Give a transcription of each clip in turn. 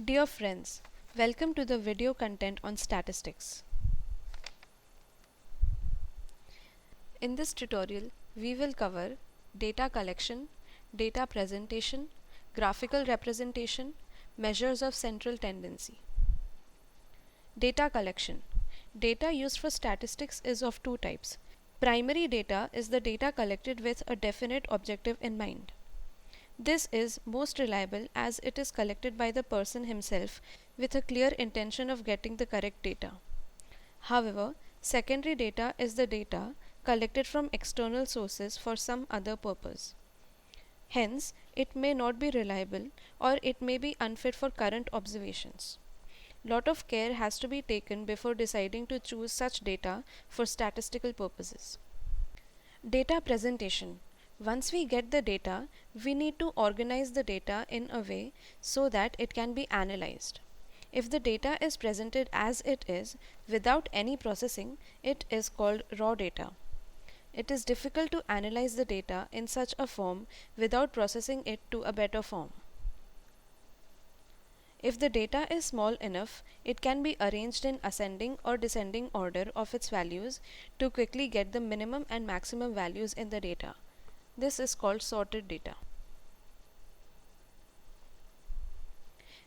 Dear friends, welcome to the video content on statistics. In this tutorial, we will cover data collection, data presentation, graphical representation, measures of central tendency. Data collection. Data used for statistics is of two types. Primary data is the data collected with a definite objective in mind. This is most reliable as it is collected by the person himself with a clear intention of getting the correct data. However, secondary data is the data collected from external sources for some other purpose. Hence, it may not be reliable or it may be unfit for current observations. Lot of care has to be taken before deciding to choose such data for statistical purposes. Data presentation. Once we get the data, we need to organize the data in a way so that it can be analyzed. If the data is presented as it is, without any processing, it is called raw data. It is difficult to analyze the data in such a form without processing it to a better form. If the data is small enough, it can be arranged in ascending or descending order of its values to quickly get the minimum and maximum values in the data. This is called sorted data.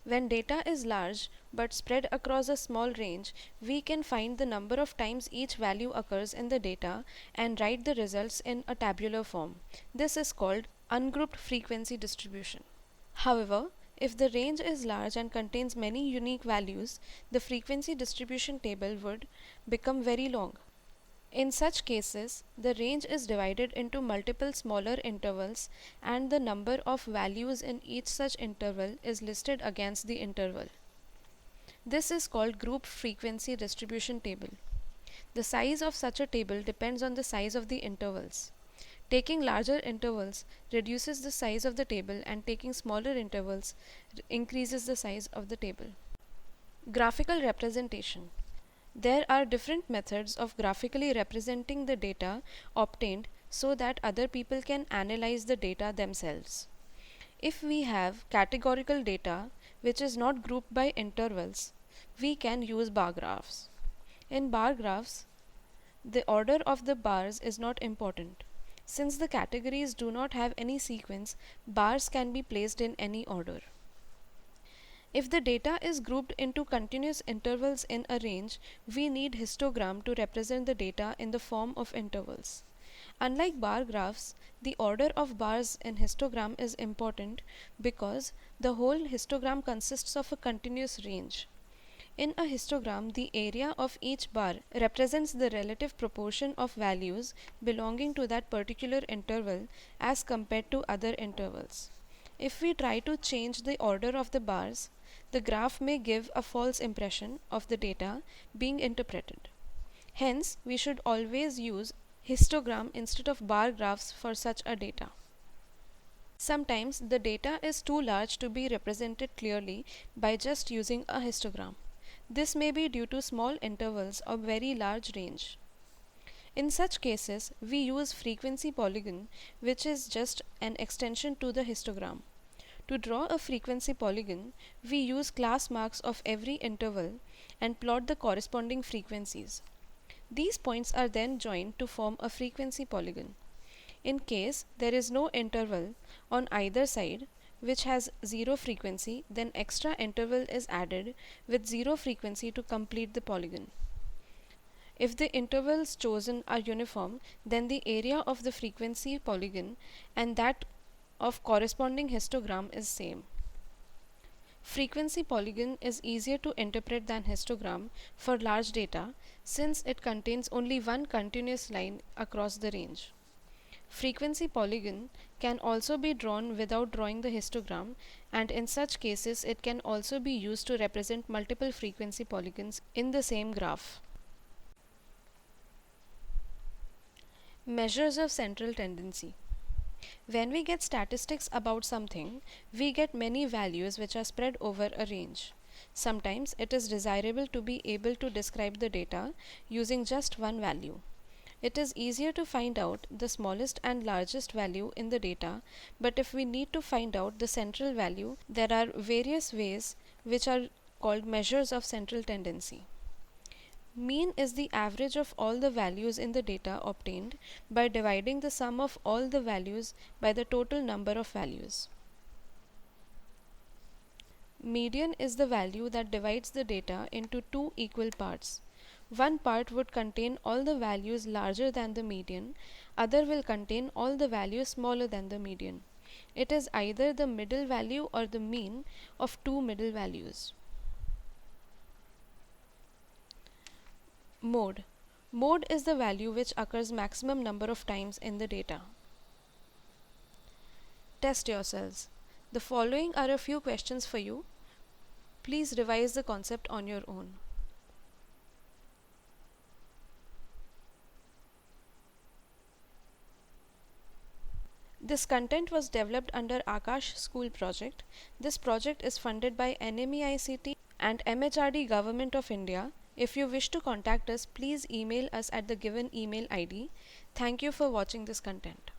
When data is large but spread across a small range, we can find the number of times each value occurs in the data and write the results in a tabular form. This is called ungrouped frequency distribution. However, if the range is large and contains many unique values, the frequency distribution table would become very long. In such cases, the range is divided into multiple smaller intervals and the number of values in each such interval is listed against the interval. This is called group frequency distribution table. The size of such a table depends on the size of the intervals. Taking larger intervals reduces the size of the table and taking smaller intervals increases the size of the table. Graphical representation. There are different methods of graphically representing the data obtained so that other people can analyze the data themselves. If we have categorical data which is not grouped by intervals, we can use bar graphs. In bar graphs, the order of the bars is not important. Since the categories do not have any sequence, bars can be placed in any order. If the data is grouped into continuous intervals in a range, we need histogram to represent the data in the form of intervals. Unlike bar graphs, the order of bars in histogram is important because the whole histogram consists of a continuous range. In a histogram, the area of each bar represents the relative proportion of values belonging to that particular interval as compared to other intervals. If we try to change the order of the bars, the graph may give a false impression of the data being interpreted. Hence, we should always use histogram instead of bar graphs for such a data. Sometimes the data is too large to be represented clearly by just using a histogram. This may be due to small intervals or very large range. In such cases, we use frequency polygon, which is just an extension to the histogram. To draw a frequency polygon, we use class marks of every interval and plot the corresponding frequencies. These points are then joined to form a frequency polygon. In case there is no interval on either side, which has zero frequency, then extra interval is added with zero frequency to complete the polygon. If the intervals chosen are uniform, then the area of the frequency polygon and that of corresponding histogram is same. Frequency polygon is easier to interpret than histogram for large data since it contains only one continuous line across the range. Frequency polygon can also be drawn without drawing the histogram, and in such cases it can also be used to represent multiple frequency polygons in the same graph. Measures of central tendency. When we get statistics about something, we get many values which are spread over a range. Sometimes it is desirable to be able to describe the data using just one value. It is easier to find out the smallest and largest value in the data, but if we need to find out the central value, there are various ways which are called measures of central tendency. Mean is the average of all the values in the data obtained by dividing the sum of all the values by the total number of values. Median is the value that divides the data into two equal parts. One part would contain all the values larger than the median, other will contain all the values smaller than the median. It is either the middle value or the mean of two middle values. Mode. Mode is the value which occurs maximum number of times in the data. Test yourselves. The following are a few questions for you. Please revise the concept on your own. This content was developed under Akash School project. This project is funded by NMEICT and MHRD Government of India. If you wish to contact us, please email us at the given email ID. Thank you for watching this content.